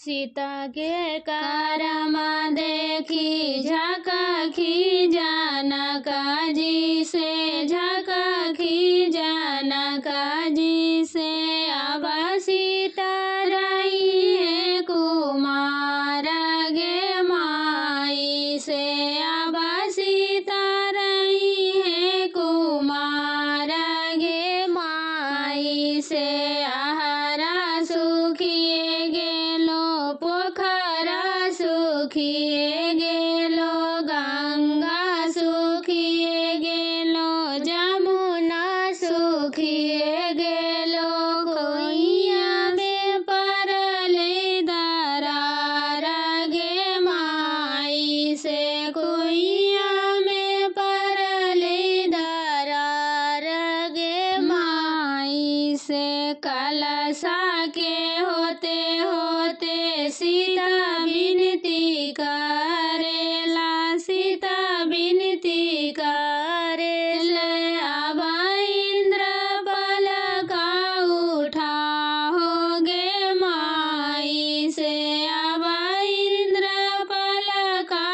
सीता के कारमा देखी झकखी जनका जी से, झकखी जनका जी से। अब सीता रही है कुमार गे माई से, अब सीता रही है कुमार गे माई से। आहरा सुखिए गेलो पोखरा सुखिए गेलो, गंगा सुखिए गेलो जमुना सुखिए गेलो। कोइया में परले दरार गे माई से, कोइया में परले दरार गे माई से। कलशा के होते होते सीता विनती करेला, सीता विनती करेले। अब इंद्र पलका उठाओ गे माई से, अब इंद्र पलका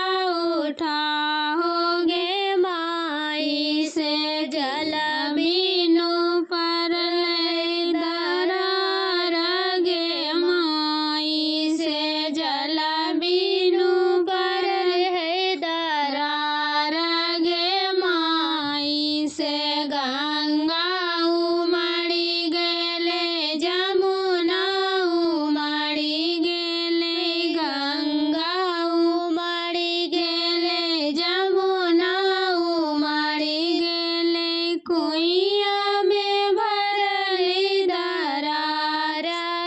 उठाओ गे माई से। जल बिनु परले दरार गे माई से, जल बिनु परले दरार गे माई से। गंगा उमड़ी गेले जमुना उमड़ी गेले, गंगा उमड़ी गेले जमुना उमड़ी गेले। कुइया में भरली दरार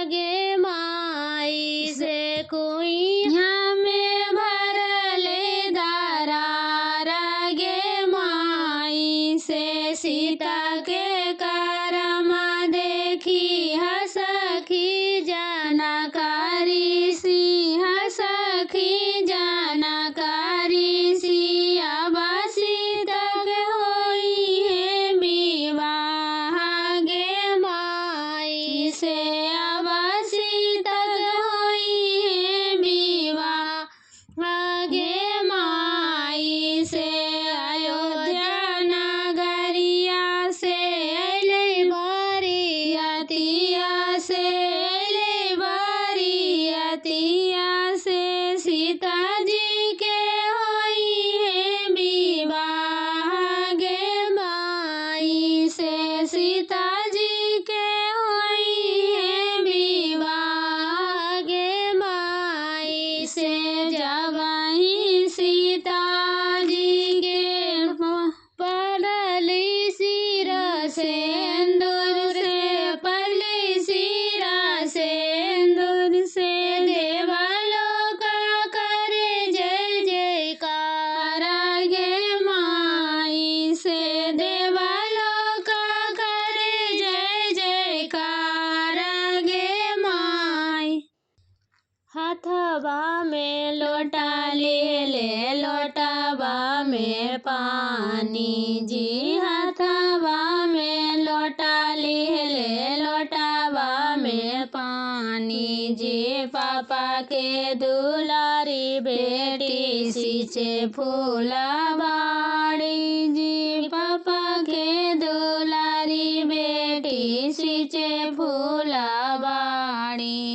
गे माई से, कुइया में भरले दरार गे माई से। सीता के कारमा देखी हसखी जनकारी सी, हसखी जनकारी सी। अब सीता के होई है विवाह गे माई से, अब सीता के होई है विवाह गे माई से। अयोध्या नगरिया से अइले बरियतिया से, अइले बरियतिया से। सीता जी के होई है विवाह गे माई से, सीता जी के होई है विवाह गे माई से। जब ही सीता जी के पड़ली सिर सिंदूर से, पड़ली सिर सिंदूर से। देवलोक करे जय जयकार गे माई से, देवलोक करे जय जयकार गे माई। हाथवा में लोटा ले ले, लोटावा में पानी जी, हाथवा में लोटा ले ले, लोटावा में पानी जी। पापा के दुलारी बेटी सींचे फूलवाड़ी जी, पापा के दुलारी बेटी सींचे फूलवाड़ी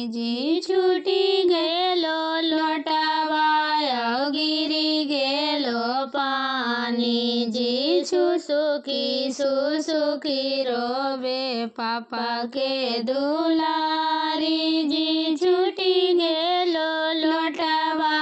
जी। छूटी गेलो लोटावा गिरी गेलो पानी जी। सुसुकी रोवे पापा के दुलारी जी। छूटी गेलो लोटावा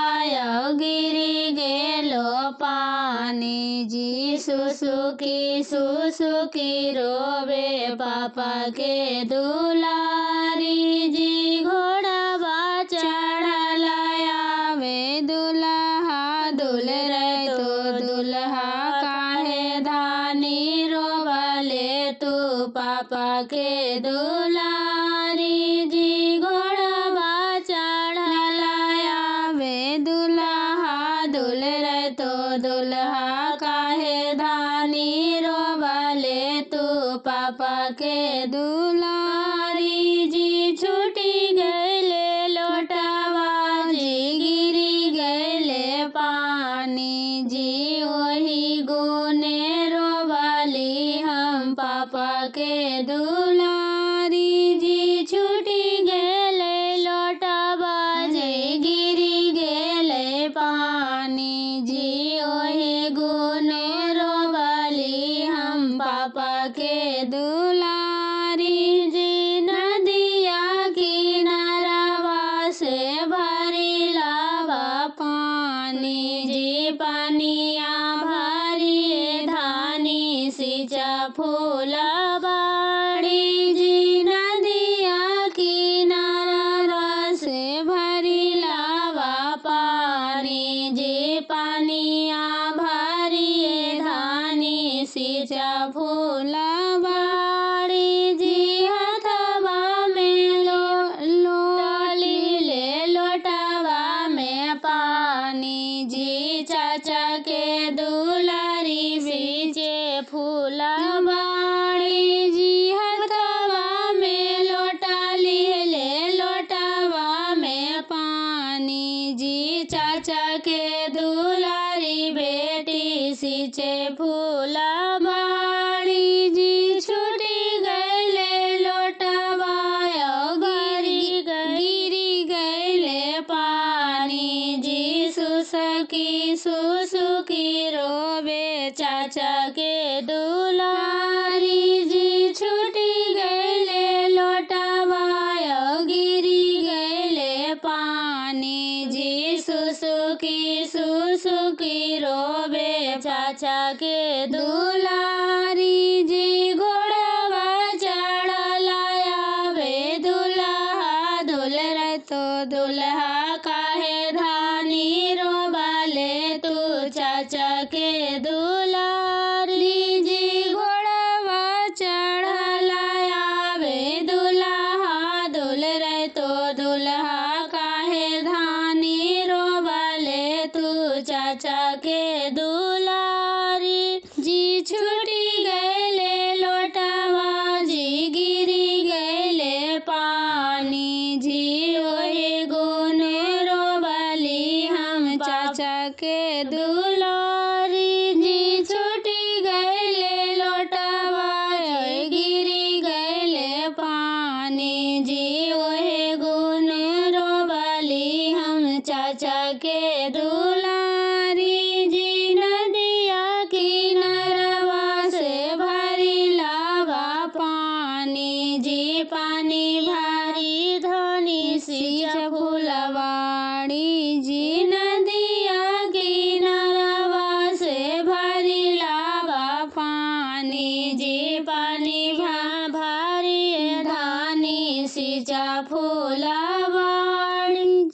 गिरी गेलो पानी जी। सुसुकी रोवे पापा के दुलारी जी। घोड़ावा चढ़ल आवे दुल्हा, दुल्हरे तो दुल्हा काहे धानी रोवले तू पापा के दुलारी जी। घोड़ावा चढ़ल आवे दुल्हा, दुल्हरे तो दुल्हा काहे धानी रोवले तू पापा के दुलारी जी। छूटी गइल चाचा के दुलारी बेटी सींचे फूला बाड़ी जी छूटी गईले लोटवाया गिरी गईले पानी जी सुसुकी रोवे चाचा के दुलारी जी छूटी गईले लोटवाया गिरी गईले पानी जी सुसुकी रोवे चाचा के दुलारी जी घोड़वा चढ़लाया वे दुल्हा दुल रे तो दुल्हा काहे धानी रोबाले तू चाचा के दुलारी जी घोड़वा चढ़लाया वे दुल्हा दुल रे तो दुल्हा काहे धानी रोबाले तू चाचा के दुलारी जी छूटी गईले लोटवा जी गिरी गईले पानी जी ओहे गुन रोबली हम चाचा के दुलारी जी छूटी गईले लोटवा गिरी गईले पानी जी ओहे गुन रोबली हम चाचा के दुलारी जी नदिया किनारवा से भरी लावा पानी जी पानी भारी धनी सींचा फुलवाड़ी जी नदिया किनारवा से भरी लावा पानी जी पानी भारी धानी सींचा फुलवाड़ी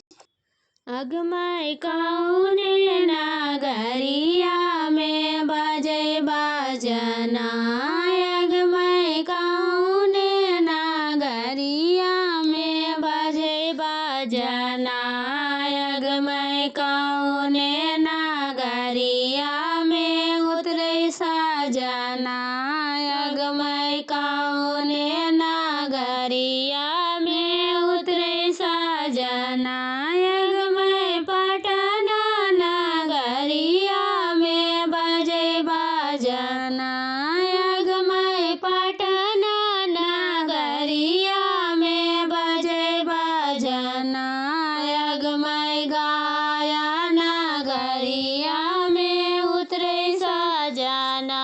अगमय कौने नगरिया में बजे बाजना अगमय कौने नगरिया में बजे बाजना अगमय कौने नगरिया में उतरे साजना अगमय कौने नगरिया में उतरे साजना अगमय पटना नगरिया में बजे बाजना अगमय पटना नगरिया में बजे बाजना अगमय गाया नगरिया में उतरे साजना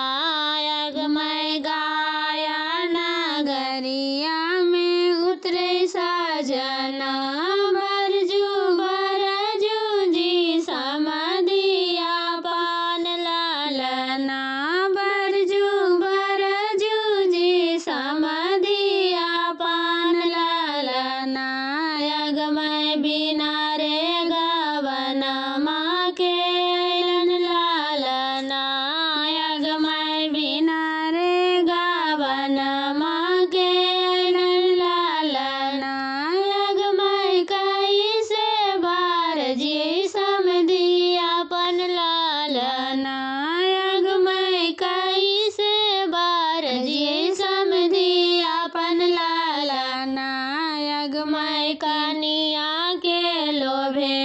अगमय गाया नगरिया में उतरे साजना बरजू जी समदिया पान लालना बरजू जी समदिया पान लालना अगमय बिना रे गवना माँ के अलन लालना अगमय बिना रे गवना माँ के अलन लालना अगमय कैसे बार जी समदिया पन लालना अगमय कैसे बार जी समदिया पन लालना अगमय कनिया के लोभे